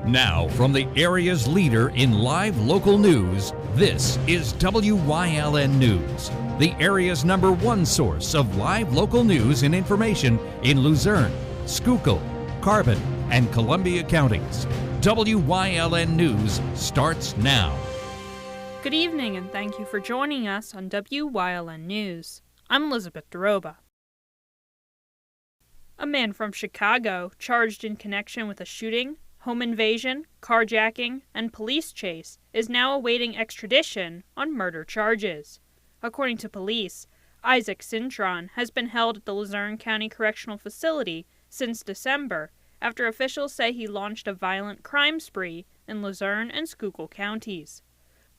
Now, from the area's leader in live local news, this is WYLN News, the area's #1 source of live local news and information in Luzerne, Schuylkill, Carbon, and Columbia counties. WYLN News starts now. Good evening, and thank you for joining us on WYLN News. I'm Elizabeth Doroba. A man from Chicago charged in connection with a shooting, home invasion, carjacking, and police chase is now awaiting extradition on murder charges. According to police, Isaac Cintron has been held at the Luzerne County Correctional Facility since December after officials say he launched a violent crime spree in Luzerne and Schuylkill counties.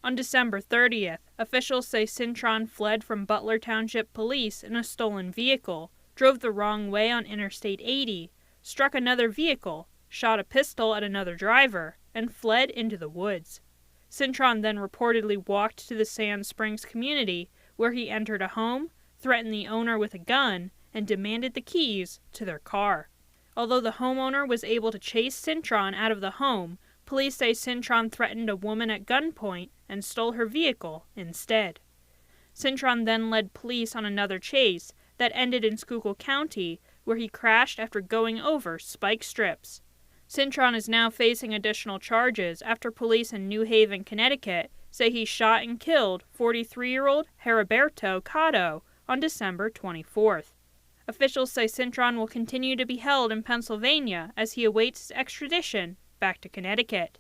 On December 30th, officials say Cintron fled from Butler Township Police in a stolen vehicle, drove the wrong way on Interstate 80, struck another vehicle, shot a pistol at another driver, and fled into the woods. Cintron then reportedly walked to the Sand Springs community, where he entered a home, threatened the owner with a gun, and demanded the keys to their car. Although the homeowner was able to chase Cintron out of the home, police say Cintron threatened a woman at gunpoint and stole her vehicle instead. Cintron then led police on another chase that ended in Schuylkill County, where he crashed after going over spike strips. Cintron is now facing additional charges after police in New Haven, Connecticut, say he shot and killed 43-year-old Heriberto Cotto on December 24th. Officials say Cintron will continue to be held in Pennsylvania as he awaits his extradition back to Connecticut.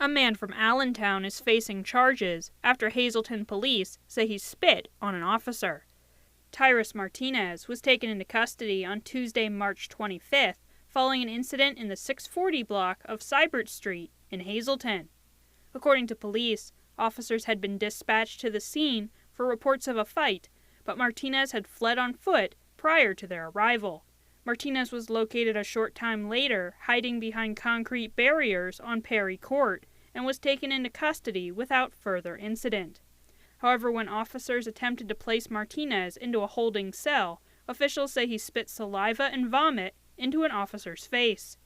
A man from Allentown is facing charges after Hazleton police say he spit on an officer. Tyrus Martinez was taken into custody on Tuesday, March 25th, following an incident in the 640 block of Seibert Street in Hazleton. According to police, officers had been dispatched to the scene for reports of a fight, but Martinez had fled on foot prior to their arrival. Martinez was located a short time later, hiding behind concrete barriers on Perry Court, and was taken into custody without further incident. However, when officers attempted to place Martinez into a holding cell, officials say he spit saliva and vomit into an officer's face.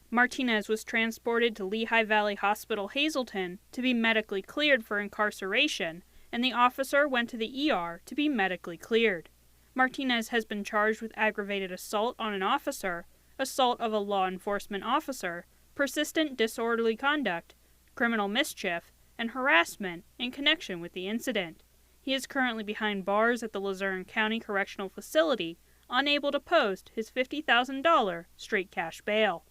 Martinez was transported to Lehigh Valley Hospital Hazleton to be medically cleared for incarceration, and the officer went to the ER to be medically cleared. Martinez has been charged with aggravated assault on an officer, assault of a law enforcement officer, persistent disorderly conduct, criminal mischief, and harassment in connection with the incident. He is currently behind bars at the Luzerne County Correctional Facility, unable to post his $50,000 straight cash bail.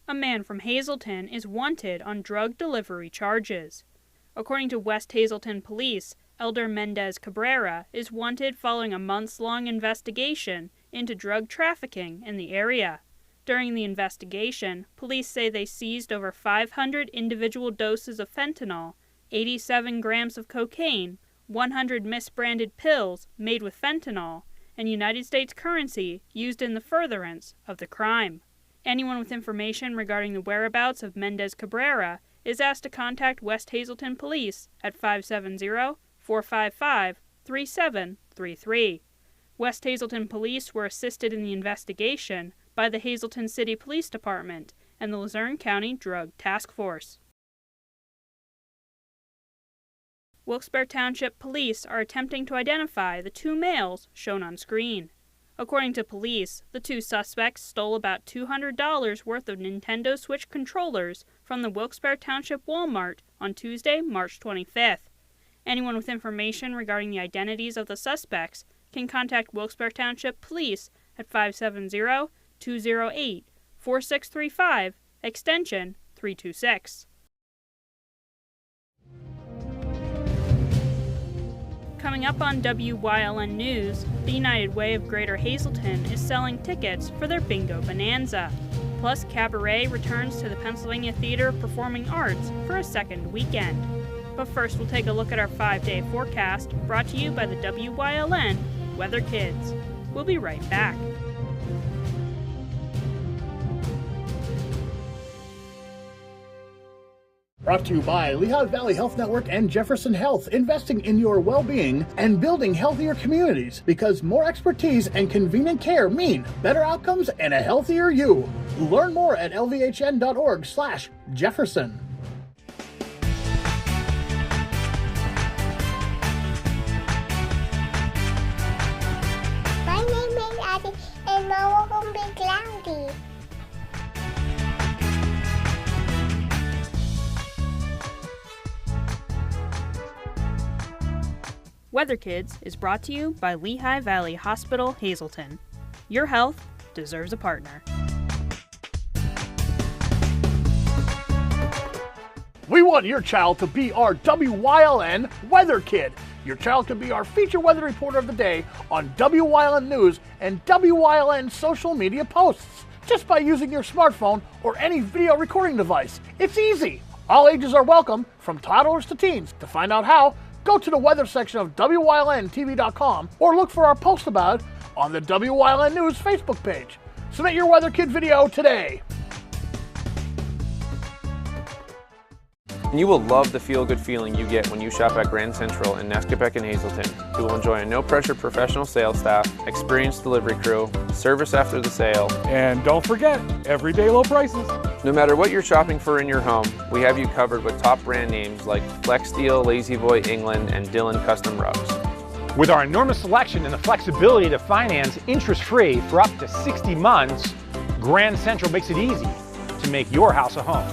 A man from Hazleton is wanted on drug delivery charges. According to West Hazleton Police, Elder Mendez Cabrera is wanted following a months-long investigation into drug trafficking in the area. During the investigation, police say they seized over 500 individual doses of fentanyl, 87 grams of cocaine, 100 misbranded pills made with fentanyl, and United States currency used in the furtherance of the crime. Anyone with information regarding the whereabouts of Mendez Cabrera is asked to contact West Hazleton Police at 570-455-3733. West Hazleton Police were assisted in the investigation by the Hazleton City Police Department and the Luzerne County Drug Task Force. Wilkes-Barre Township Police are attempting to identify the two males shown on screen. According to police, the two suspects stole about $200 worth of Nintendo Switch controllers from the Wilkes-Barre Township Walmart on Tuesday, March 25th. Anyone with information regarding the identities of the suspects can contact Wilkes-Barre Township Police at 570-208-4635, extension 326. Coming up on WYLN News, the United Way of Greater Hazleton is selling tickets for their Bingo Bonanza. Plus, Cabaret returns to the Pennsylvania Theater of Performing Arts for a second weekend. But first, we'll take a look at our 5-day forecast, brought to you by the WYLN Weather Kids. We'll be right back. Brought to you by Lehigh Valley Health Network and Jefferson Health, investing in your well-being and building healthier communities, because more expertise and convenient care mean better outcomes and a healthier you. Learn more at lvhn.org/Jefferson. My name is Abby, and Mama will be cloudy. Weather Kids is brought to you by Lehigh Valley Hospital, Hazleton. Your health deserves a partner. We want your child to be our WYLN Weather Kid. Your child can be our feature weather reporter of the day on WYLN News and WYLN social media posts, just by using your smartphone or any video recording device. It's easy. All ages are welcome, from toddlers to teens. To find out how, go to the weather section of WYLNTV.com or look for our post about it on the WYLN News Facebook page. Submit your Weather Kid video today. And you will love the feel-good feeling you get when you shop at Grand Central in Nescopeck and Hazleton. You will enjoy a no-pressure professional sales staff, experienced delivery crew, service after the sale, and don't forget, everyday low prices. No matter what you're shopping for in your home, we have you covered with top brand names like Flex Steel, Lazy Boy, England, and Dillon Custom Rugs. With our enormous selection and the flexibility to finance interest-free for up to 60 months, Grand Central makes it easy to make your house a home.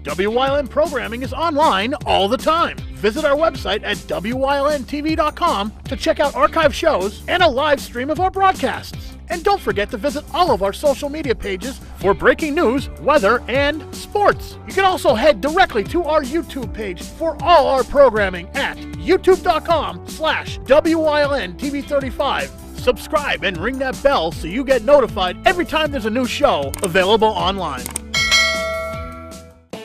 WYLN programming is online all the time. Visit our website at WYLNTV.com to check out archive shows and a live stream of our broadcasts. And don't forget to visit all of our social media pages for breaking news, weather, and sports. You can also head directly to our YouTube page for all our programming at youtube.com/WYLNTV35. Subscribe and ring that bell so you get notified every time there's a new show available online.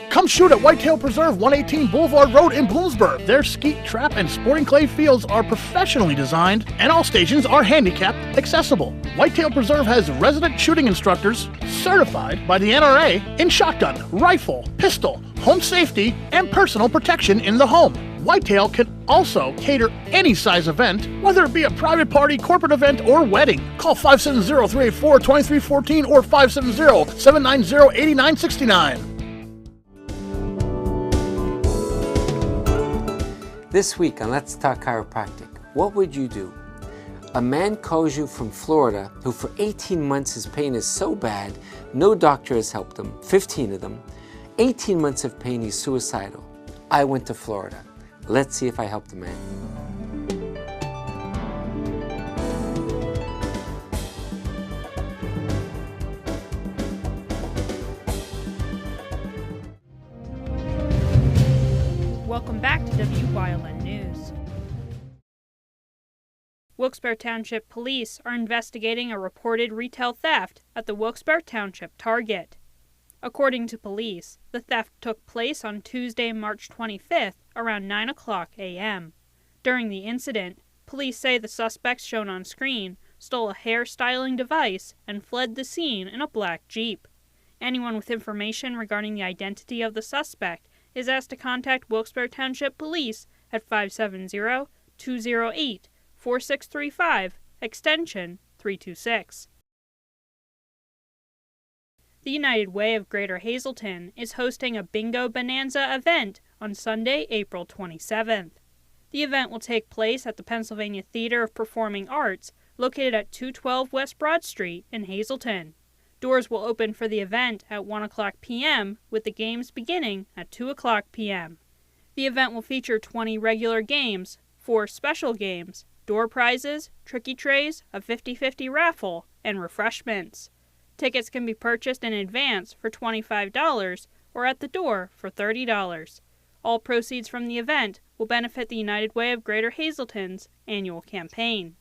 Come shoot at Whitetail Preserve, 118 Boulevard Road in Bloomsburg. Their skeet, trap, and sporting clay fields are professionally designed, and all stations are handicap accessible. Whitetail Preserve has resident shooting instructors certified by the NRA in shotgun, rifle, pistol, home safety, and personal protection in the home. Whitetail can also cater any size event, whether it be a private party, corporate event, or wedding. Call 570-384-2314 or 570-790-8969. This week on Let's Talk Chiropractic, what would you do? A man calls you from Florida who for 18 months his pain is so bad, no doctor has helped him, 15 of them. 18 months of pain, he's suicidal. I went to Florida. Let's see if I help the man. Welcome back to WYLN News. Wilkes-Barre Township Police are investigating a reported retail theft at the Wilkes-Barre Township Target. According to police, the theft took place on Tuesday, March 25th, around 9 o'clock a.m. During the incident, police say the suspects shown on screen stole a hair styling device and fled the scene in a black Jeep. Anyone with information regarding the identity of the suspect is asked to contact Wilkes-Barre Township Police at 570-208-4635, extension 326. The United Way of Greater Hazleton is hosting a Bingo Bonanza event on Sunday, April 27th. The event will take place at the Pennsylvania Theater of Performing Arts, located at 212 West Broad Street in Hazleton. Doors will open for the event at 1 o'clock p.m., with the games beginning at 2 o'clock p.m. The event will feature 20 regular games, 4 special games, door prizes, tricky trays, a 50-50 raffle, and refreshments. Tickets can be purchased in advance for $25 or at the door for $30. All proceeds from the event will benefit the United Way of Greater Hazleton's annual campaign.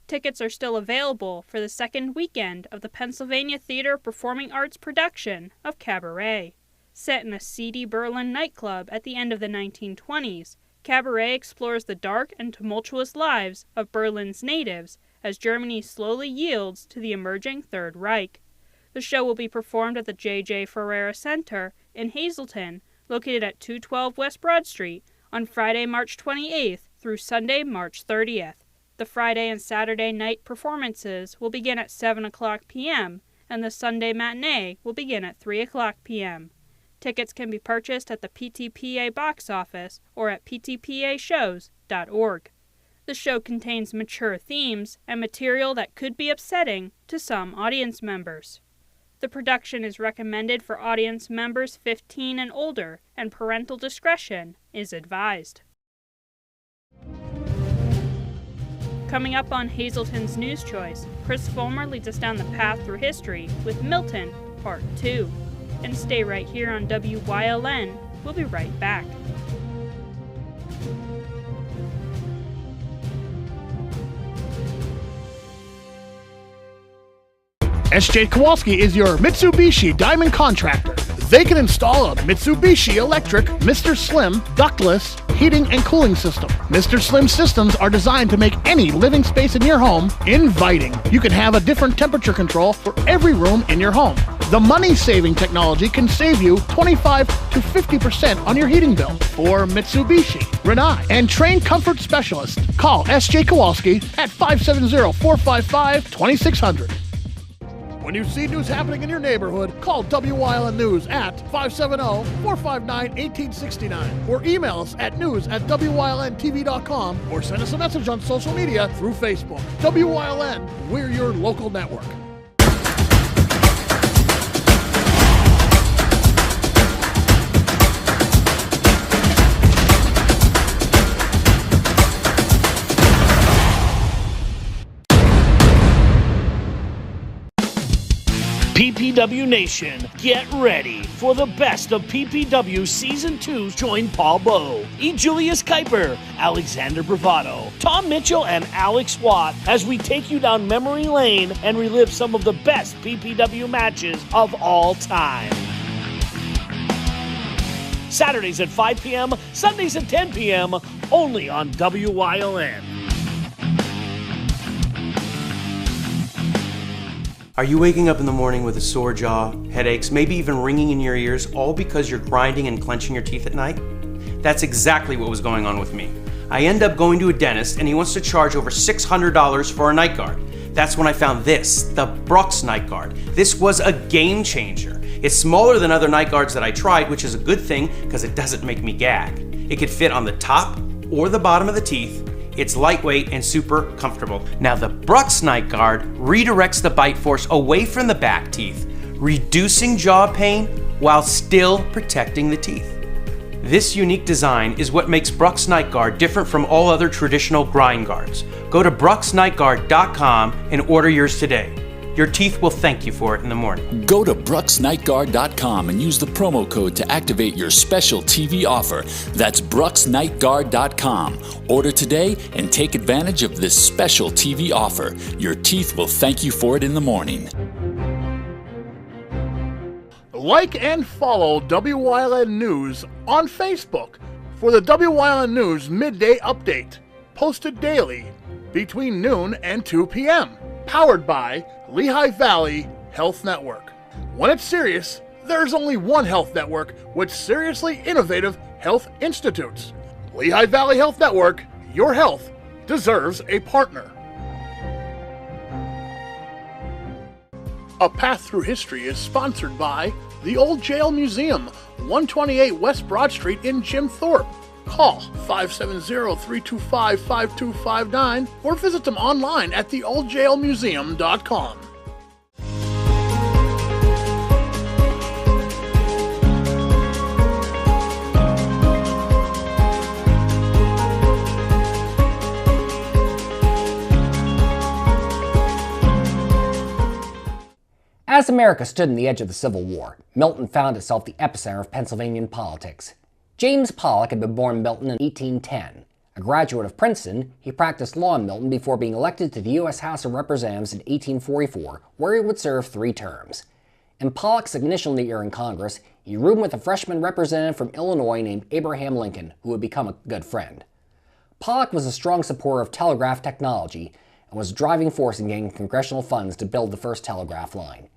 Tickets are still available for the second weekend of the Pennsylvania Theater Performing Arts production of Cabaret. Set in a seedy Berlin nightclub at the end of the 1920s, Cabaret explores the dark and tumultuous lives of Berlin's natives as Germany slowly yields to the emerging Third Reich. The show will be performed at the J.J. Ferreira Center in Hazleton, located at 212 West Broad Street, on Friday, March 28th through Sunday, March 30th. The Friday and Saturday night performances will begin at 7 o'clock p.m., and the Sunday matinee will begin at 3 o'clock p.m. Tickets can be purchased at the PTPA box office or at ptpashows.org. The show contains mature themes and material that could be upsetting to some audience members. The production is recommended for audience members 15 and older, and parental discretion is advised. Coming up on Hazleton's News Choice, Chris Fulmer leads us down the path through history with Milton, Part 2. And stay right here on WYLN. We'll be right back. SJ Kowalski is your Mitsubishi Diamond Contractor. They can install a Mitsubishi electric Mr. Slim ductless heating and cooling system. Mr. Slim systems are designed to make any living space in your home inviting. You can have a different temperature control for every room in your home. The money-saving technology can save you 25 to 50% on your heating bill. For Mitsubishi, Rinnai, and trained comfort specialists, call S.J. Kowalski at 570-455-2600. When you see news happening in your neighborhood, call WYLN News at 570-459-1869 or email us at news@wylntv.com or send us a message on social media through Facebook. WYLN, we're your local network. PPW Nation, get ready for the best of PPW Season 2. Join Paul Bowe, E. Julius Kuiper, Alexander Bravado, Tom Mitchell, and Alex Watt as we take you down memory lane and relive some of the best PPW matches of all time. Saturdays at 5 p.m., Sundays at 10 p.m., only on WYLN. Are you waking up in the morning with a sore jaw, headaches, maybe even ringing in your ears, all because you're grinding and clenching your teeth at night? That's exactly what was going on with me. I end up going to a dentist and he wants to charge over $600 for a night guard. That's when I found this, the Brooks Night Guard. This was a game changer. It's smaller than other night guards that I tried, which is a good thing because it doesn't make me gag. It could fit on the top or the bottom of the teeth. It's lightweight and super comfortable. Now the Brooks Night Guard redirects the bite force away from the back teeth, reducing jaw pain while still protecting the teeth. This unique design is what makes Brooks Night Guard different from all other traditional grind guards. Go to brooksnightguard.com and order yours today. Your teeth will thank you for it in the morning. Go to brooksnightguard.com and use the promo code to activate your special TV offer. That's brooksnightguard.com. Order today and take advantage of this special TV offer. Your teeth will thank you for it in the morning. Like and follow WYLN News on Facebook for the WYLN News Midday Update, posted daily between noon and 2 p.m., powered by Lehigh Valley Health Network. When it's serious, there's only one health network with seriously innovative health institutes. Lehigh Valley Health Network, your health deserves a partner. A Path Through History is sponsored by the Old Jail Museum, 128 West Broad Street in Jim Thorpe. Call 570-325-5259 or visit them online at theoldjailmuseum.com. As America stood on the edge of the Civil War, Milton found itself the epicenter of Pennsylvanian politics. James Pollock had been born in Milton in 1810. A graduate of Princeton, he practiced law in Milton before being elected to the U.S. House of Representatives in 1844, where he would serve 3 terms. In Pollock's initial year in Congress, he roomed with a freshman representative from Illinois named Abraham Lincoln, who would become a good friend. Pollock was a strong supporter of telegraph technology and was a driving force in getting congressional funds to build the first telegraph line.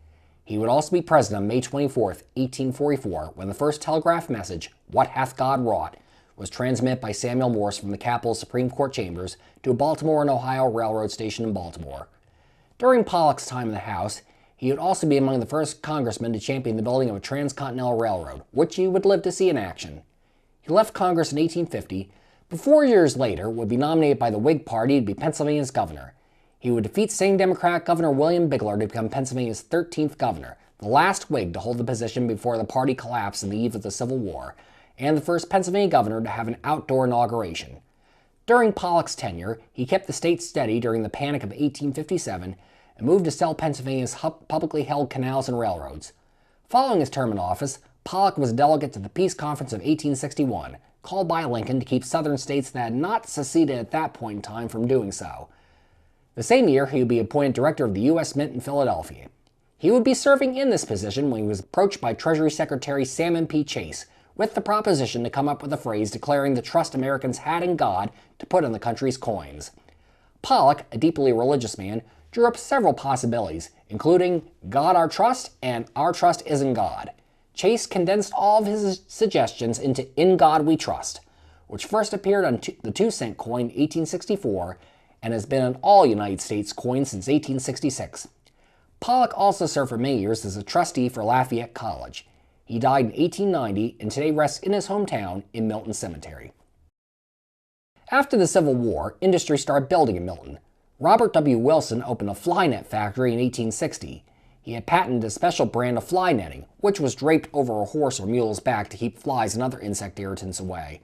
He would also be president on May 24, 1844, when the first telegraph message, "What hath God wrought?" was transmitted by Samuel Morse from the Capitol Supreme Court chambers to a Baltimore and Ohio railroad station in Baltimore. During Pollock's time in the House, he would also be among the first congressmen to champion the building of a transcontinental railroad, which he would live to see in action. He left Congress in 1850, but 4 years later would be nominated by the Whig Party to be Pennsylvania's governor. He would defeat sitting Democrat Governor William Bigler to become Pennsylvania's 13th governor, the last Whig to hold the position before the party collapsed in the eve of the Civil War, and the first Pennsylvania governor to have an outdoor inauguration. During Pollock's tenure, he kept the state steady during the Panic of 1857 and moved to sell Pennsylvania's publicly held canals and railroads. Following his term in office, Pollock was a delegate to the Peace Conference of 1861, called by Lincoln to keep southern states that had not seceded at that point in time from doing so. The same year, he would be appointed director of the U.S. Mint in Philadelphia. He would be serving in this position when he was approached by Treasury Secretary Salmon P. Chase with the proposition to come up with a phrase declaring the trust Americans had in God to put on the country's coins. Pollock, a deeply religious man, drew up several possibilities, including God our trust and our trust is in God. Chase condensed all of his suggestions into In God We Trust, which first appeared on the 2-cent coin in 1864 and has been on all United States coins since 1866. Pollock also served for many years as a trustee for Lafayette College. He died in 1890 and today rests in his hometown in Milton Cemetery. After the Civil War, industry started building in Milton. Robert W. Wilson opened a fly net factory in 1860. He had patented a special brand of fly netting, which was draped over a horse or mule's back to keep flies and other insect irritants away.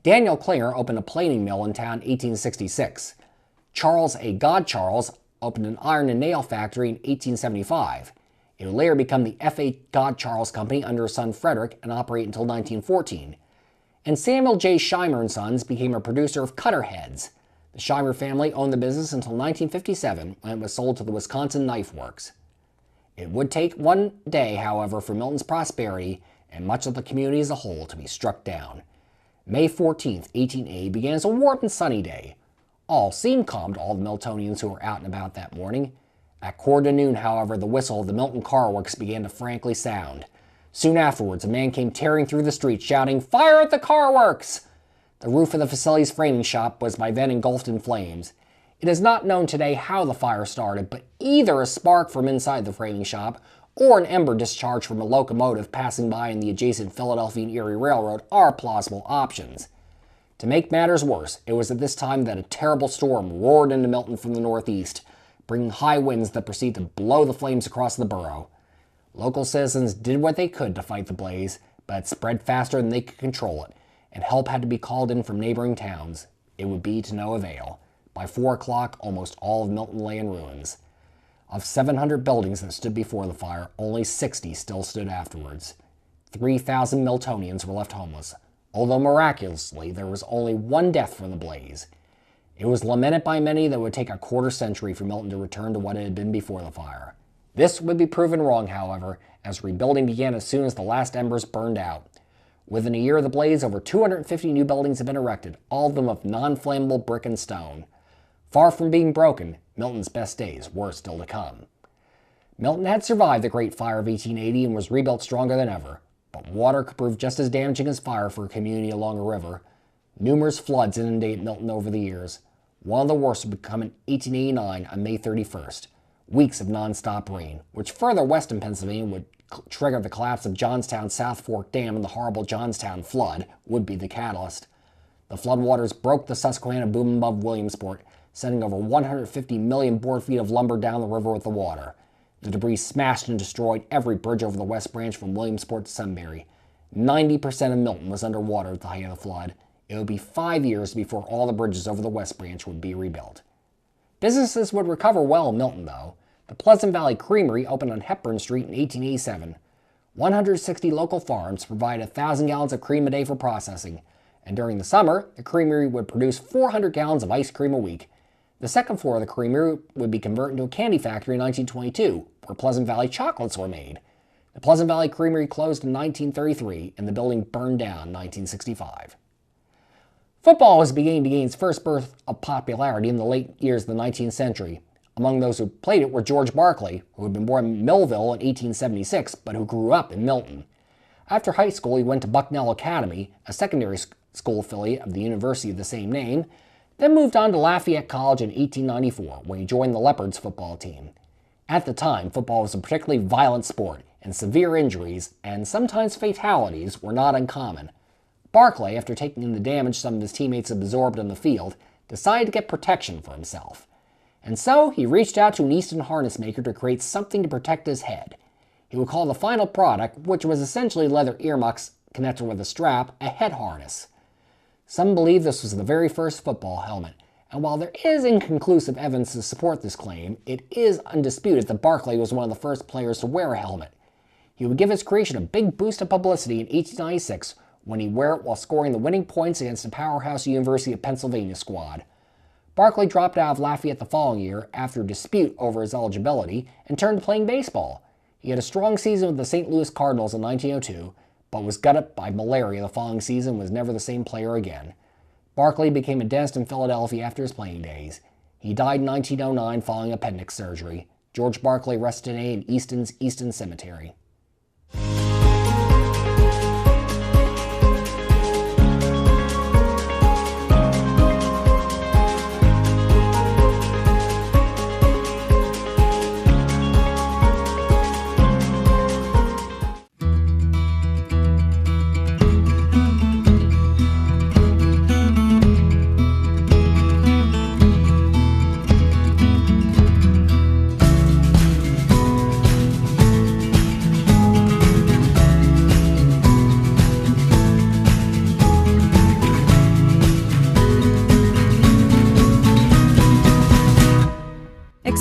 Daniel Klinger opened a planing mill in town in 1866. Charles A. Godcharles opened an iron and nail factory in 1875. It would later become the F.A. Godcharles Company under his son Frederick and operate until 1914. And Samuel J. Scheimer & Sons became a producer of cutter heads. The Scheimer family owned the business until 1957 when it was sold to the Wisconsin Knife Works. It would take one day, however, for Milton's prosperity and much of the community as a whole to be struck down. May 14, 1880 began as a warm and sunny day. All seemed calm to all the Miltonians who were out and about that morning. At quarter to noon, however, the whistle of the Milton Car Works began to frankly sound. Soon afterwards, a man came tearing through the street shouting, "Fire at the car works!" The roof of the facility's framing shop was by then engulfed in flames. It is not known today how the fire started, but either a spark from inside the framing shop or an ember discharged from a locomotive passing by in the adjacent Philadelphia and Erie Railroad are plausible options. To make matters worse, it was at this time that a terrible storm roared into Milton from the northeast, bringing high winds that proceeded to blow the flames across the borough. Local citizens did what they could to fight the blaze, but it spread faster than they could control it, and help had to be called in from neighboring towns. It would be to no avail. By 4 o'clock, almost all of Milton lay in ruins. Of 700 buildings that stood before the fire, only 60 still stood afterwards. 3,000 Miltonians were left homeless, although miraculously there was only one death from the blaze. It was lamented by many that it would take a quarter century for Milton to return to what it had been before the fire. This would be proven wrong, however, as rebuilding began as soon as the last embers burned out. Within a year of the blaze, over 250 new buildings had been erected, all of them of non-flammable brick and stone. Far from being broken, Milton's best days were still to come. Milton had survived the Great Fire of 1880 and was rebuilt stronger than ever, but water could prove just as damaging as fire for a community along a river. Numerous floods inundated Milton over the years. One of the worst would come in 1889 on May 31st. Weeks of non-stop rain, which further west in Pennsylvania would trigger the collapse of Johnstown's South Fork Dam and the horrible Johnstown flood, would be the catalyst. The floodwaters broke the Susquehanna boom above Williamsport, sending over 150 million board feet of lumber down the river with the water. The debris smashed and destroyed every bridge over the West Branch from Williamsport to Sunbury. 90% of Milton was underwater at the height of the flood. It would be 5 years before all the bridges over the West Branch would be rebuilt. Businesses would recover well in Milton, though. The Pleasant Valley Creamery opened on Hepburn Street in 1887. 160 local farms provided 1,000 gallons of cream a day for processing, and during the summer, the creamery would produce 400 gallons of ice cream a week. The second floor of the creamery would be converted into a candy factory in 1922, where Pleasant Valley chocolates were made. The Pleasant Valley Creamery closed in 1933, and the building burned down in 1965. Football was beginning to gain its first burst of popularity in the late years of the 19th century. Among those who played it were George Barkley, who had been born in Millville in 1876, but who grew up in Milton. After high school, he went to Bucknell Academy, a secondary school affiliate of the university of the same name, then moved on to Lafayette College in 1894, where he joined the Leopards football team. At the time, football was a particularly violent sport, and severe injuries, and sometimes fatalities, were not uncommon. Barkley, after taking in the damage some of his teammates absorbed on the field, decided to get protection for himself. And so, he reached out to an Easton harness maker to create something to protect his head. He would call the final product, which was essentially leather earmuffs connected with a strap, a head harness. Some believe this was the very first football helmet, and while there is inconclusive evidence to support this claim, it is undisputed that Barkley was one of the first players to wear a helmet. He would give his creation a big boost of publicity in 1896 when he wore it while scoring the winning points against the powerhouse University of Pennsylvania squad. Barkley dropped out of Lafayette the following year after a dispute over his eligibility and turned to playing baseball. He had a strong season with the St. Louis Cardinals in 1902, but was gutted by malaria the following season and was never the same player again. Barkley became a dentist in Philadelphia after his playing days. He died in 1909 following appendix surgery. George Barkley rests today in Easton's Easton Cemetery.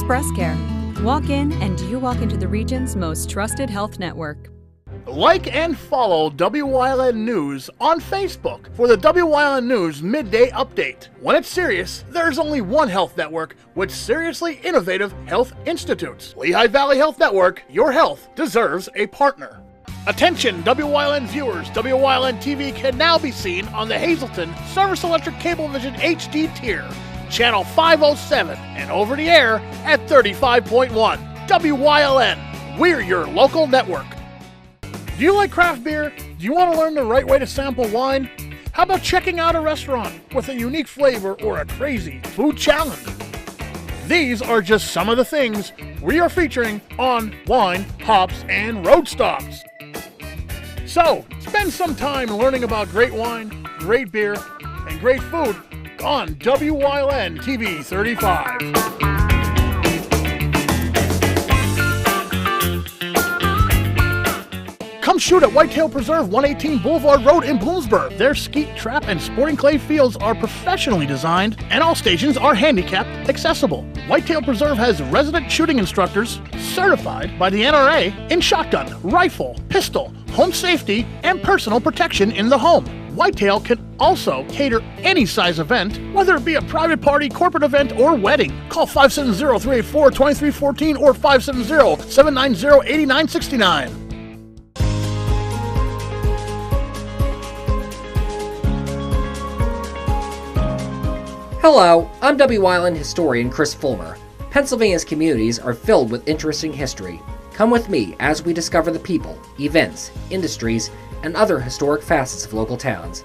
Express Care. Walk in and you walk into the region's most trusted health network. Like and follow Wyln News on Facebook for the Wyln News Midday Update. When it's serious, there's only one health network with seriously innovative health institutes. Lehigh Valley Health Network, your health deserves a partner. Attention Wyln viewers, Wyln TV can now be seen on the Hazleton Service Electric Cablevision HD tier, channel 507, and over the air at 35.1. Wyln, we're your local network. Do you like craft beer? Do you want to learn the right way to sample wine? How about checking out a restaurant with a unique flavor or a crazy food challenge? These are just some of the things we are featuring on Wine, Hops, and Road Stops. So, spend some time learning about great wine, great beer, and great food on Wyln TV 35. Come shoot at Whitetail Preserve 118 Boulevard Road in Bloomsburg. Their skeet, trap, and sporting clay fields are professionally designed, and all stations are handicapped accessible. Whitetail Preserve has resident shooting instructors certified by the NRA in shotgun, rifle, pistol, home safety, and personal protection in the home. Whitetail can also cater any size event, whether it be a private party, corporate event, or wedding. Call 570-384-2314 or 570-790-8969. Hello, I'm Wyln historian Chris Fulmer. Pennsylvania's communities are filled with interesting history. Come with me as we discover the people, events, industries, and other historic facets of local towns.